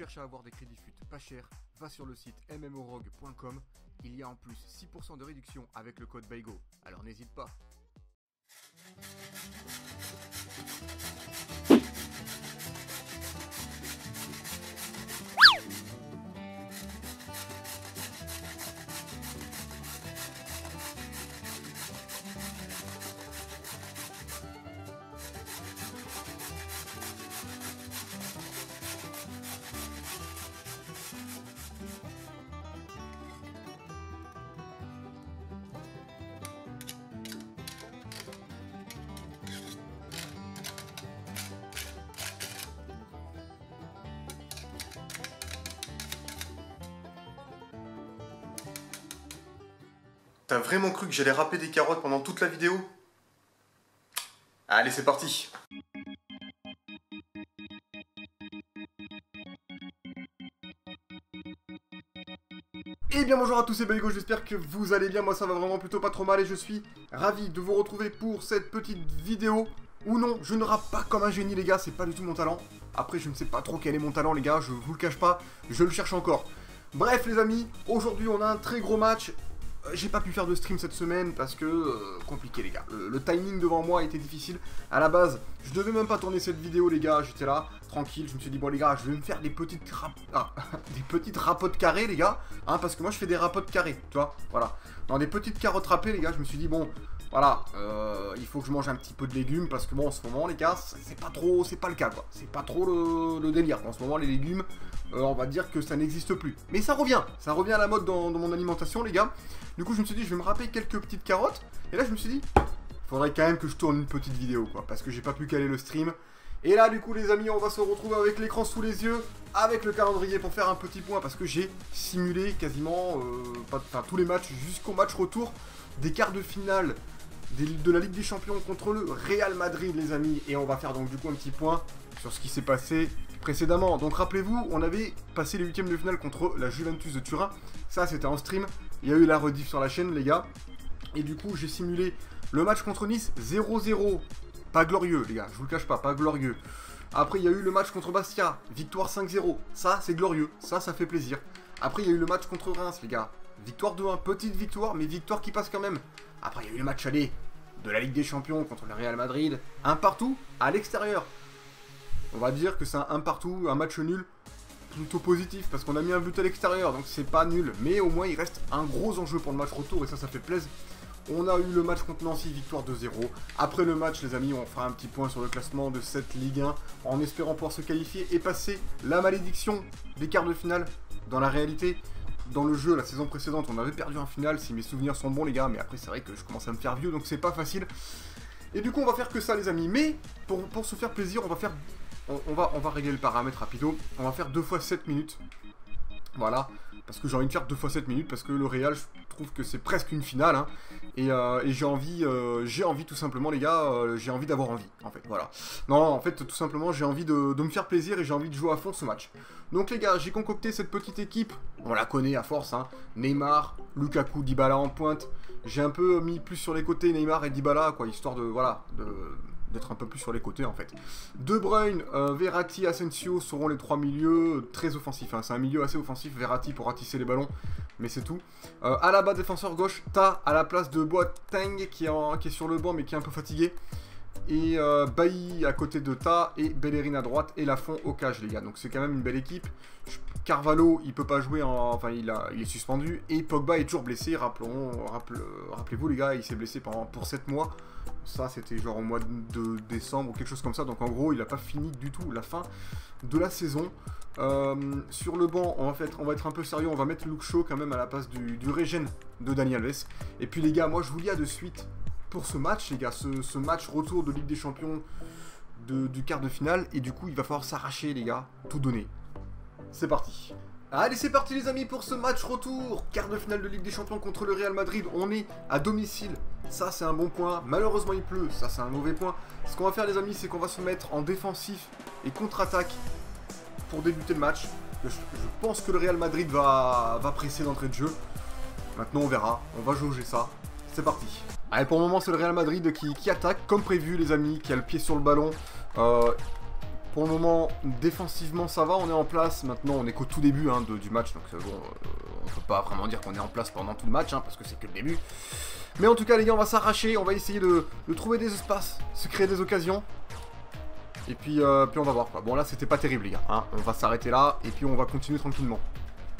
cherches à avoir des crédits FUT pas chers, va sur le site mmorogue.com. Il y a en plus 6% de réduction avec le code BAIGO, alors n'hésite pas. T'as vraiment cru que j'allais râper des carottes pendant toute la vidéo? Allez, c'est parti! Eh bien bonjour à tous, c'est Baigo, j'espère que vous allez bien, moi ça va vraiment plutôt pas trop mal et je suis ravi de vous retrouver pour cette petite vidéo où non, je ne rappe pas comme un génie les gars, c'est pas du tout mon talent. Après je ne sais pas trop quel est mon talent les gars, je vous le cache pas, je le cherche encore. Bref les amis, aujourd'hui on a un très gros match. J'ai pas pu faire de stream cette semaine parce que compliqué les gars, le timing devant moi était difficile. À la base, je devais même pas tourner cette vidéo les gars, j'étais là, tranquille, je me suis dit bon les gars, je vais me faire des petites rapotes carrées les gars, hein, parce que moi je fais des rapotes carrées, tu vois, voilà. Dans des petites carottes râpées les gars, je me suis dit bon, voilà, il faut que je mange un petit peu de légumes parce que bon en ce moment les gars, c'est pas trop, c'est pas le cas quoi, c'est pas trop le délire. En ce moment les légumes, on va dire que ça n'existe plus. Mais ça revient à la mode dans mon alimentation les gars. Du coup je me suis dit je vais me râper quelques petites carottes. Et là je me suis dit, faudrait quand même que je tourne une petite vidéo quoi, parce que j'ai pas pu caler le stream. Et là du coup les amis on va se retrouver avec l'écran sous les yeux, avec le calendrier pour faire un petit point, parce que j'ai simulé quasiment tous les matchs jusqu'au match retour des quarts de finale de la Ligue des Champions contre le Real Madrid les amis. Et on va faire donc du coup un petit point sur ce qui s'est passé précédemment. Donc rappelez-vous, on avait passé les huitièmes de finale contre la Juventus de Turin. Ça c'était en stream, il y a eu la rediff sur la chaîne les gars. Et du coup j'ai simulé le match contre Nice 0-0. Pas glorieux les gars, je vous le cache pas, pas glorieux. Après il y a eu le match contre Bastia, victoire 5-0. Ça c'est glorieux, ça fait plaisir. Après il y a eu le match contre Reims les gars. Victoire 2-1, petite victoire, mais victoire qui passe quand même. Après il y a eu le match aller de la Ligue des Champions contre le Real Madrid. Un partout à l'extérieur. On va dire que c'est un partout, un match nul plutôt positif parce qu'on a mis un but à l'extérieur, donc c'est pas nul. Mais au moins il reste un gros enjeu pour le match retour et ça fait plaisir. On a eu le match contre Nancy, victoire 2-0. Après le match les amis, on fera un petit point sur le classement de cette Ligue 1 en espérant pouvoir se qualifier et passer la malédiction des quarts de finale. Dans la réalité, dans le jeu, la saison précédente, on avait perdu en finale, si mes souvenirs sont bons les gars, mais après c'est vrai que je commence à me faire vieux, donc c'est pas facile. Et du coup on va faire que ça les amis, mais pour se faire plaisir, on va régler le paramètre rapido, on va faire 2 fois 7 minutes. Voilà, parce que j'ai envie de faire 2 fois 7 minutes, parce que le Real, je trouve que c'est presque une finale, hein, et j'ai envie tout simplement les gars, j'ai envie d'avoir envie, en fait, voilà. Non, en fait, tout simplement, j'ai envie de me faire plaisir et j'ai envie de jouer à fond ce match. Donc les gars, j'ai concocté cette petite équipe, on la connaît à force, hein, Neymar, Lukaku, Dybala en pointe, j'ai un peu mis plus sur les côtés Neymar et Dybala, quoi, histoire de, voilà, d'être un peu plus sur les côtés en fait. De Bruyne, Verratti, Asensio seront les 3 milieux très offensifs, hein. C'est un milieu assez offensif, Verratti pour ratisser les ballons, mais c'est tout. Alaba, défenseur gauche, Ta à la place de Boateng qui est sur le banc mais qui est un peu fatigué. Et Bailly à côté de Ta et Bellerin à droite et Lafont au cage les gars. Donc c'est quand même une belle équipe. Carvalho il peut pas jouer, enfin il est suspendu. Et Pogba est toujours blessé, rappelez-vous les gars, il s'est blessé pour 7 mois. Ça c'était genre au mois de décembre ou quelque chose comme ça. Donc en gros il a pas fini du tout la fin de la saison. Sur le banc on va être un peu sérieux, on va mettre Luke Shaw quand même à la place du régène de Dani Alves. Et puis les gars, moi je vous dis à de suite pour ce match les gars, ce match retour de Ligue des Champions du quart de finale. Et du coup il va falloir s'arracher les gars, tout donner. C'est parti. Allez c'est parti les amis pour ce match retour, quart de finale de Ligue des Champions contre le Real Madrid. On est à domicile, ça c'est un bon point. Malheureusement il pleut, ça c'est un mauvais point. Ce qu'on va faire les amis, c'est qu'on va se mettre en défensif et contre-attaque pour débuter le match. Je pense que le Real Madrid va presser d'entrée de jeu. Maintenant on verra, on va jauger ça. C'est parti. Allez pour le moment c'est le Real Madrid qui attaque comme prévu les amis, qui a le pied sur le ballon. Pour le moment, défensivement, ça va, on est en place. Maintenant, on est qu'au tout début hein, du match, donc bon, on peut pas vraiment dire qu'on est en place pendant tout le match, hein, parce que c'est que le début. Mais en tout cas, les gars, on va s'arracher, on va essayer de trouver des espaces, se créer des occasions. Et puis on va voir, quoi. Bon, là, c'était pas terrible, les gars. Hein. On va s'arrêter là, et puis on va continuer tranquillement.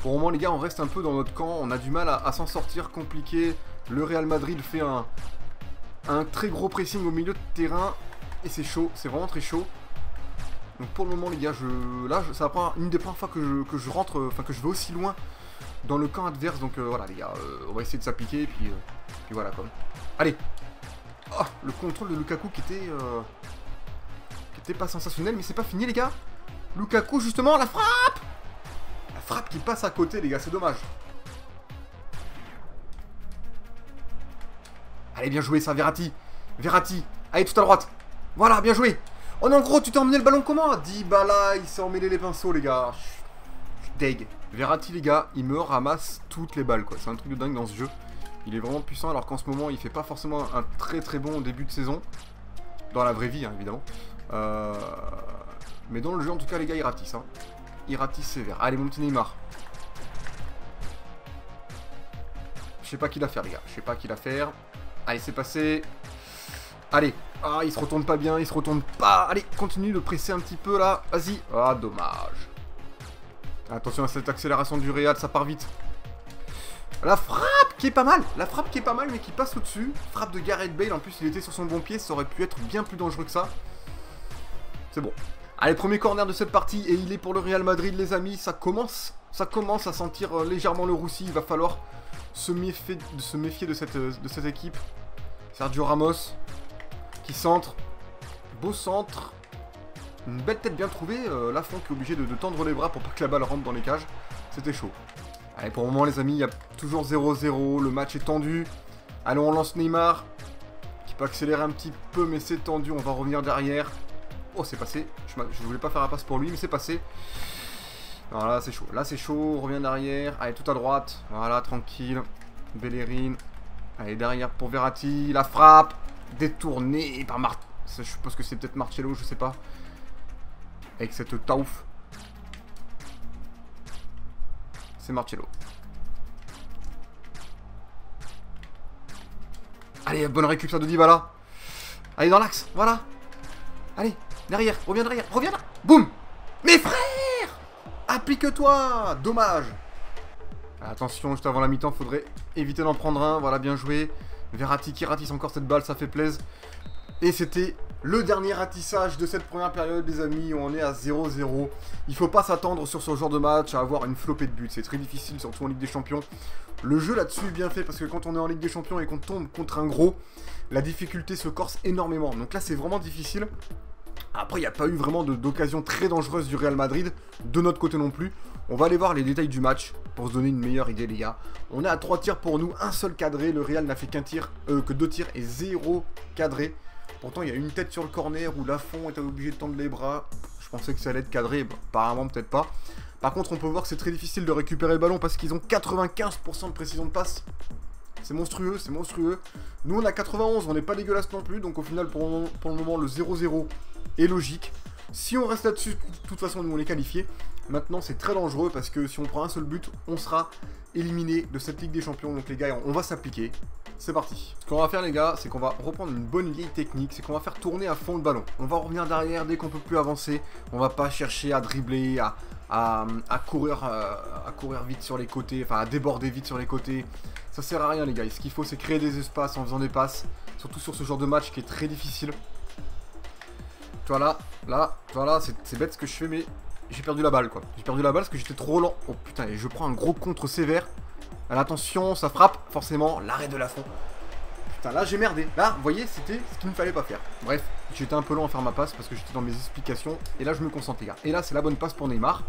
Pour le moment, les gars, on reste un peu dans notre camp. On a du mal à s'en sortir, compliqué. Le Real Madrid fait un très gros pressing au milieu de terrain. Et c'est chaud, c'est vraiment très chaud. Donc pour le moment, les gars, ça va prendre une des premières fois que je rentre, enfin que je vais aussi loin dans le camp adverse. Donc voilà, les gars, on va essayer de s'appliquer. Et puis voilà, quoi. Allez. Oh, le contrôle de Lukaku qui était pas sensationnel, mais c'est pas fini, les gars. Lukaku, justement, la frappe! La frappe qui passe à côté, les gars, c'est dommage. Allez, bien joué, ça, Verratti. Verratti. Allez, tout à droite. Voilà, bien joué. Oh non, gros, tu t'es emmené le ballon comment? Dybala, il s'est emmêlé les pinceaux, les gars. Je suis deg. Verratti, les gars, il me ramasse toutes les balles, quoi. C'est un truc de dingue dans ce jeu. Il est vraiment puissant, alors qu'en ce moment, il fait pas forcément un très très bon début de saison. Dans la vraie vie, hein, évidemment. Mais dans le jeu, en tout cas, les gars, il ratisse. Hein. Il ratisse sévère. Allez, mon petit Neymar. Je sais pas qui l'a faire, les gars. Je sais pas qui l'a faire. Allez, c'est passé. Allez. Ah, il se retourne pas bien, il se retourne pas. Allez, continue de presser un petit peu, là. Vas-y. Ah, dommage. Attention à cette accélération du Real, ça part vite. La frappe qui est pas mal. La frappe qui est pas mal, mais qui passe au-dessus. Frappe de Gareth Bale. En plus, il était sur son bon pied. Ça aurait pu être bien plus dangereux que ça. C'est bon. Allez, premier corner de cette partie. Et il est pour le Real Madrid, les amis. Ça commence à sentir légèrement le roussi. Il va falloir se méfier de cette équipe. Sergio Ramos qui centre. Beau centre. Une belle tête bien trouvée. Lafont qui est obligé de tendre les bras pour pas que la balle rentre dans les cages. C'était chaud. Allez, pour le moment, les amis, il y a toujours 0-0. Le match est tendu. Allez, on lance Neymar. Qui peut accélérer un petit peu, mais c'est tendu. On va revenir derrière. Oh, c'est passé. Je voulais pas faire la passe pour lui, mais c'est passé. Alors là, c'est chaud. Là, c'est chaud. On revient derrière. Allez, tout à droite. Voilà, tranquille. Bellerin. Allez, derrière pour Verratti. La frappe. Détournée par je suppose que c'est peut-être Marcelo, je sais pas. Avec cette taouf. C'est Marcelo. Allez, bonne récup ça de Dybala. Allez, dans l'axe, voilà. Allez, derrière, reviens derrière, reviens là. Boum. Mes frères, applique-toi. Dommage. Attention, juste avant la mi-temps, faudrait éviter d'en prendre un. Voilà, bien joué. Verratti qui ratisse encore cette balle, ça fait plaisir. Et c'était le dernier ratissage de cette première période, les amis. On est à 0-0. Il faut pas s'attendre sur ce genre de match à avoir une flopée de buts. C'est très difficile, surtout en Ligue des Champions. Le jeu là-dessus est bien fait parce que quand on est en Ligue des Champions et qu'on tombe contre un gros, la difficulté se corse énormément. Donc là, c'est vraiment difficile. Après, il n'y a pas eu vraiment d'occasion très dangereuse du Real Madrid, de notre côté non plus. On va aller voir les détails du match pour se donner une meilleure idée, les gars. On est à 3 tirs pour nous, un seul cadré. Le Real n'a fait que 2 tirs et 0 cadré. Pourtant, il y a une tête sur le corner où Lafont était obligé de tendre les bras. Je pensais que ça allait être cadré, bah, apparemment peut-être pas. Par contre, on peut voir que c'est très difficile de récupérer le ballon parce qu'ils ont 95% de précision de passe. C'est monstrueux, c'est monstrueux. Nous, on a 91, on n'est pas dégueulasse non plus. Donc au final, pour le moment, le 0-0 est logique. Si on reste là-dessus, de toute façon, nous, on est qualifiés. Maintenant, c'est très dangereux parce que si on prend un seul but, on sera éliminé de cette Ligue des Champions. Donc les gars, on va s'appliquer. C'est parti. Ce qu'on va faire, les gars, c'est qu'on va reprendre une bonne vieille technique. C'est qu'on va faire tourner à fond le ballon. On va revenir derrière dès qu'on peut plus avancer. On va pas chercher à dribbler, à courir vite sur les côtés, enfin à déborder vite sur les côtés. Ça sert à rien, les gars. Ce qu'il faut, c'est créer des espaces en faisant des passes. Surtout sur ce genre de match qui est très difficile. Tu vois là, c'est bête ce que je fais, mais j'ai perdu la balle, quoi. J'ai perdu la balle parce que j'étais trop lent. Oh putain, et je prends un gros contre sévère. Alors, attention, ça frappe, forcément, l'arrêt de Lafont. Putain, là j'ai merdé. Là, vous voyez, c'était ce qu'il ne fallait pas faire. Bref, j'étais un peu lent à faire ma passe parce que j'étais dans mes explications. Et là, je me concentre, les gars. Et là, c'est la bonne passe pour Neymar.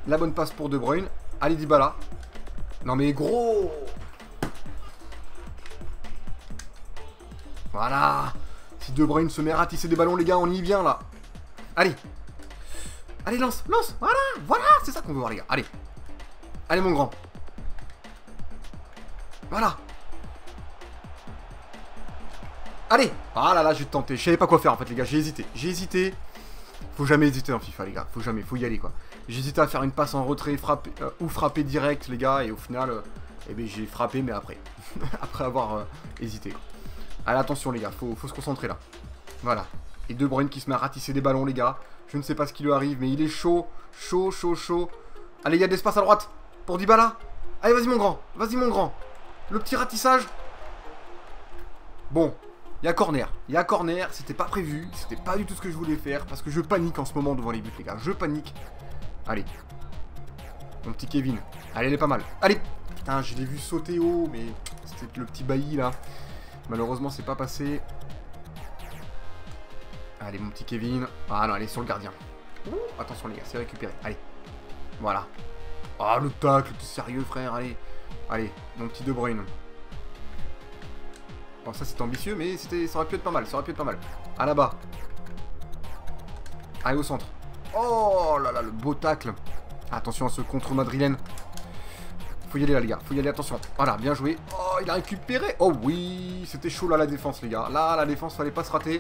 La bonne passe pour De Bruyne. Allez, Dybala. Non mais gros. Voilà. Si De Bruyne se met à ratisser des ballons, les gars, on y vient, là. Allez. Allez, lance. Voilà, c'est ça qu'on veut voir, les gars. Allez. Allez, mon grand. Voilà. Allez. Ah là là, j'ai tenté. Je savais pas quoi faire en fait, les gars. J'ai hésité. Faut jamais hésiter en FIFA, les gars. Faut jamais, faut y aller, quoi. J'hésitais à faire une passe en retrait, frapper, ou frapper direct, les gars. Et au final, eh ben, j'ai frappé, mais après. Après avoir hésité, quoi. Allez, attention, les gars. Faut se concentrer, là. Voilà. Et De Bruyne qui se met à ratisser des ballons, les gars. Je ne sais pas ce qui lui arrive, mais il est chaud. Chaud, chaud, chaud. Allez, il y a de l'espace à droite. Pour Dybala. Allez, vas-y, mon grand. Vas-y, mon grand. Le petit ratissage. Bon. Il y a corner. Il y a corner. C'était pas prévu. C'était pas du tout ce que je voulais faire. Parce que je panique en ce moment devant les buts, les gars. Je panique. Allez. Mon petit Kevin. Allez, elle est pas mal. Allez. Putain, je l'ai vu sauter haut. Mais c'était le petit bailli, là. Malheureusement, c'est pas passé. Allez, mon petit Kevin. Ah non, elle est sur le gardien. Ouh, attention, les gars. C'est récupéré. Allez. Voilà. Ah, le tacle. T'es sérieux, frère. Allez. Allez. Mon petit De Bruyne. Bon, ça c'est ambitieux, mais ça aurait pu être pas mal, ça aurait pu être pas mal. À là-bas. Allez, au centre. Oh là là, le beau tacle. Attention à ce contre madrilène. Faut y aller là, les gars, faut y aller, attention. Voilà, bien joué. Oh, il a récupéré. Oh oui, c'était chaud là, la défense, les gars. Là, la défense, fallait pas se rater.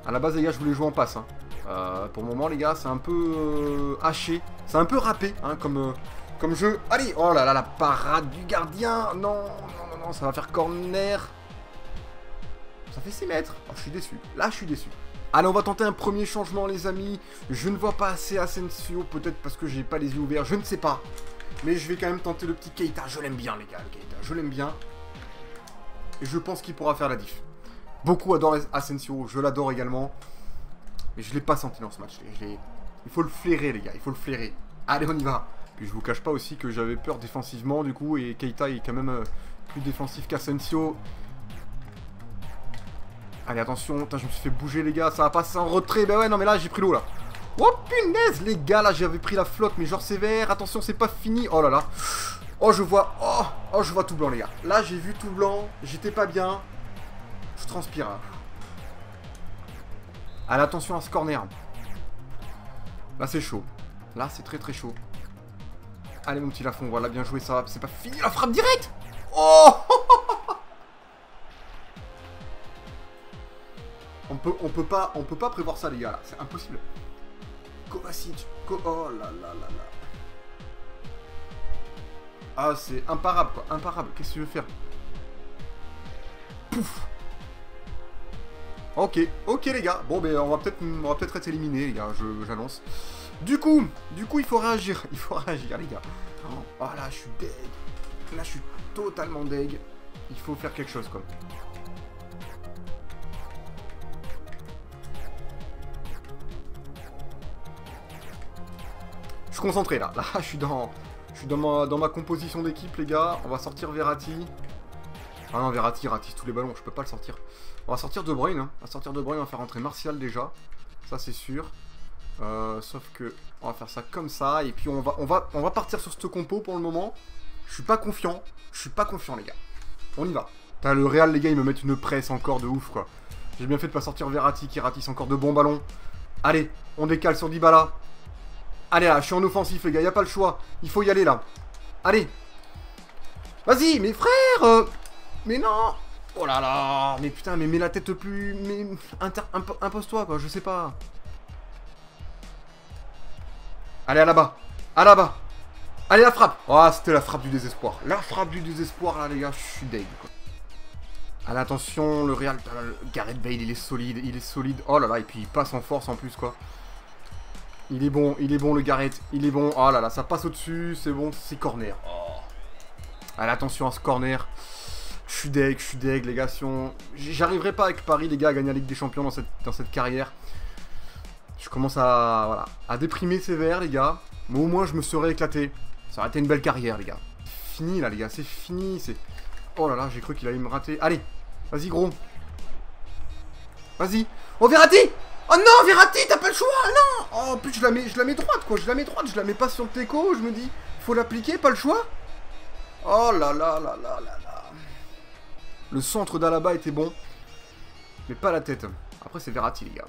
À la base, les gars, je voulais jouer en passe. Hein. Pour le moment, les gars, c'est un peu haché. C'est un peu râpé, hein, comme jeu. Allez, oh là là, la parade du gardien. Non, non, non, non, ça va faire corner. Ça fait 6 mètres. Oh, je suis déçu. Là, je suis déçu. Allez, on va tenter un premier changement, les amis. Je ne vois pas assez Asensio, peut-être parce que j'ai pas les yeux ouverts, je ne sais pas. Mais je vais quand même tenter le petit Keita. Je l'aime bien, les gars, le Keita. Je l'aime bien. Et je pense qu'il pourra faire la diff. Beaucoup adorent Asensio, je l'adore également. Mais je l'ai pas senti dans ce match. Il faut le flairer, les gars, il faut le flairer. Allez, on y va. Puis je vous cache pas aussi que j'avais peur défensivement, du coup, et Keita est quand même plus défensif qu'Asensio. Allez, attention, putain, je me suis fait bouger, les gars, ça va passer en retrait. Ben ouais, non, mais là, j'ai pris l'eau, là. Oh, punaise, les gars, là, j'avais pris la flotte, mais genre sévère. Attention, c'est pas fini. Oh là là. Oh, je vois, oh, je vois tout blanc, les gars. Là, j'ai vu tout blanc, j'étais pas bien. Je transpire. Hein. Allez, attention à ce corner. Là, c'est chaud. Là, c'est très très chaud. Allez, mon petit Lafond, voilà, bien joué, ça. C'est pas fini, la frappe directe. Oh. On peut pas prévoir ça, les gars, là. C'est impossible. Kovacic. Oh là là là là. Ah, c'est imparable, quoi. Imparable. Qu'est-ce que tu veux faire? Pouf. Ok, ok, les gars. Bon, ben, on va peut-être être éliminés, les gars. J'annonce. Du coup, il faut réagir. Il faut réagir, les gars. Oh là, je suis deg. Là, je suis totalement deg. Il faut faire quelque chose, quoi. Je suis concentré, là. Là, je suis dans ma composition d'équipe, les gars. On va sortir Verratti. Ah non, Verratti ratisse tous les ballons. Je peux pas le sortir. On va sortir De Bruyne. Hein. On va sortir De Bruyne. On va faire rentrer Martial, déjà. Ça, c'est sûr. Sauf que on va faire ça comme ça. Et puis, on va partir sur cette compo pour le moment. Je suis pas confiant. Je suis pas confiant, les gars. On y va. Putain, le Real, les gars, ils me mettent une presse encore de ouf, quoi. J'ai bien fait de pas sortir Verratti qui ratisse encore de bons ballons. Allez, on décale sur Dybala. Allez, là, je suis en offensif, les gars. Y a pas le choix. Il faut y aller, là. Allez. Vas-y, mes frères. Mais non. Oh là là. Mais putain, mais mets la tête plus... Mais... Impose-toi, quoi. Je sais pas. Allez, à là-bas. À là-bas. Allez, la frappe. Oh, c'était la frappe du désespoir. La frappe du désespoir, là, les gars. Je suis deg, quoi. Allez, attention. Le Real... Gareth Bale, il est solide. Il est solide. Oh là là. Et puis, il passe en force, en plus, quoi. Il est bon, le Gareth. Il est bon. Oh là là, ça passe au-dessus. C'est bon, c'est corner. Oh. Allez, attention à ce corner. Je suis deg, les gars. Si on... J'arriverai pas avec Paris, les gars, à gagner la Ligue des Champions dans cette carrière. Je commence à déprimer sévère, les gars. Mais au moins, je me serais éclaté. Ça aurait été une belle carrière, les gars. C'est fini, là, les gars. C'est fini. Oh là là, j'ai cru qu'il allait me rater. Allez, vas-y, gros. Vas-y. Oh, Verratti. Oh non, Verratti, t'as pas le choix, non. Oh, putain, je la mets droite, quoi. Je la mets pas sur le teco. Je me dis, faut l'appliquer, pas le choix. Oh là là là là là là. Le centre d'Alaba était bon. Mais pas la tête. Après, c'est Verratti, les gars.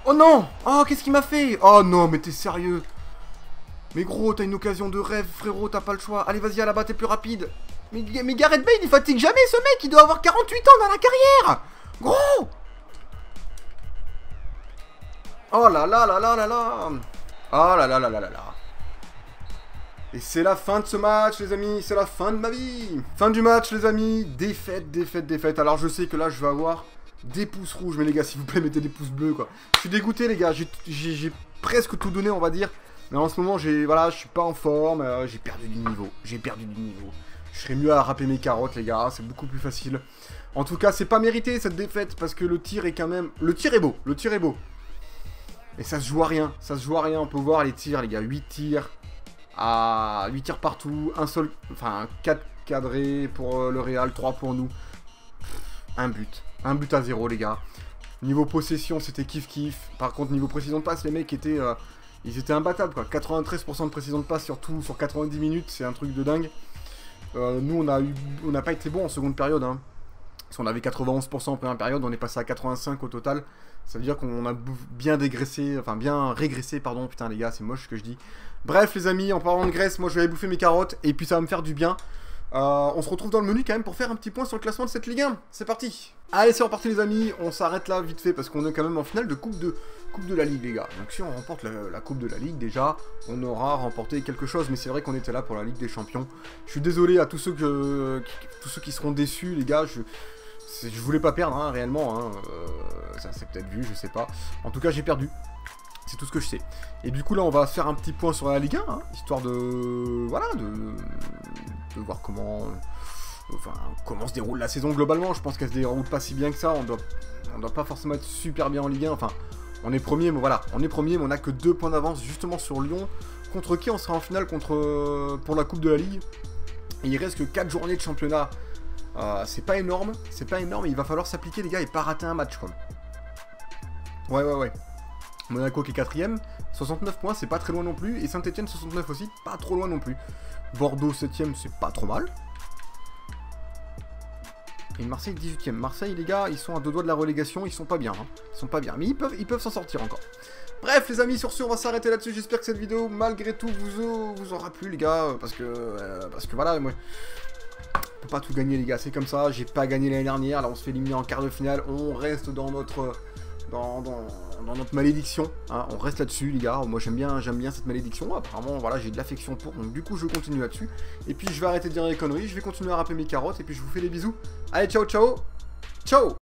Oh non. Oh, qu'est-ce qu'il m'a fait? Oh non, mais t'es sérieux? Mais gros, t'as une occasion de rêve, frérot, t'as pas le choix. Allez, vas-y, Alaba, t'es plus rapide. Mais Gareth Bale, il fatigue jamais ce mec, il doit avoir 48 ans dans la carrière. Gros. Oh là là là là là là. Oh là là là là là là. Et c'est la fin de ce match, les amis. C'est la fin de ma vie. Fin du match, les amis. Défaite, défaite, défaite. Alors, je sais que là, je vais avoir des pouces rouges. Mais les gars, s'il vous plaît, mettez des pouces bleus, quoi. Je suis dégoûté, les gars. J'ai presque tout donné, on va dire. Mais en ce moment, voilà, je suis pas en forme. J'ai perdu du niveau. J'ai perdu du niveau. Je serais mieux à râper mes carottes, les gars. C'est beaucoup plus facile. En tout cas, c'est pas mérité, cette défaite. Parce que le tir est quand même... Le tir est beau. Le tir est beau. Et ça se joue à rien. Ça se joue à rien. On peut voir les tirs, les gars. 8 tirs. À 8 tirs partout. Un seul... Enfin, 4 cadrés pour le Real. 3 pour nous. Un but. Un but à 0, les gars. Niveau possession, c'était kiff-kiff. Par contre, niveau précision de passe, les mecs étaient... ils étaient imbattables, quoi. 93% de précision de passe, surtout sur 90 minutes. C'est un truc de dingue. Nous, on n'a pas été bon en seconde période. Hein. Si on avait 91% en première période, on est passé à 85 au total. Ça veut dire qu'on a bien dégraissé, enfin bien régressé, pardon. Putain, les gars, c'est moche ce que je dis. Bref, les amis, en parlant de graisse, moi je vais aller bouffer mes carottes et puis ça va me faire du bien. On se retrouve dans le menu quand même pour faire un petit point sur le classement de cette Ligue 1. C'est parti. Allez, c'est reparti, les amis. On s'arrête là vite fait parce qu'on est quand même en finale de coupe de la Ligue, les gars. Donc si on remporte la Coupe de la Ligue, déjà, on aura remporté quelque chose. Mais c'est vrai qu'on était là pour la Ligue des Champions. Je suis désolé à tous ceux qui seront déçus, les gars. Je voulais pas perdre, hein, réellement. Hein. Ça s'est peut-être vu, je sais pas. En tout cas, j'ai perdu. C'est tout ce que je sais. Et du coup, là, on va faire un petit point sur la Ligue 1, hein, histoire de... Voilà, de voir comment... Enfin, comment se déroule la saison globalement. Je pense qu'elle se déroule pas si bien que ça. On doit pas forcément être super bien en Ligue 1. Enfin, on est premier, mais voilà. On est premier, mais on a que 2 points d'avance, justement, sur Lyon. Contre qui on sera en finale pour la Coupe de la Ligue. Et il reste que 4 journées de championnat. C'est pas énorme. C'est pas énorme. Il va falloir s'appliquer, les gars, et pas rater un match, quoi. Ouais. Monaco qui est 4ème, 69 points, c'est pas très loin non plus. Et Saint-Etienne 69 aussi, pas trop loin non plus. Bordeaux 7ème, c'est pas trop mal. Et Marseille 18ème. Marseille, les gars, ils sont à 2 doigts de la relégation, ils sont pas bien. Hein. Ils sont pas bien, mais ils peuvent s'en sortir encore. Bref, les amis, sur ce, on va s'arrêter là-dessus. J'espère que cette vidéo, malgré tout, vous aura plu, les gars. Parce que voilà, moi... On peut pas tout gagner, les gars, c'est comme ça. J'ai pas gagné l'année dernière, là on se fait éliminer en quart de finale. On reste dans notre... Dans notre malédiction, hein. On reste là-dessus, les gars. Moi j'aime bien cette malédiction. Apparemment, voilà, j'ai de l'affection pour. Donc du coup, je continue là-dessus. Et puis je vais arrêter de dire des conneries. Je vais continuer à râper mes carottes. Et puis je vous fais des bisous. Allez, ciao, ciao. Ciao.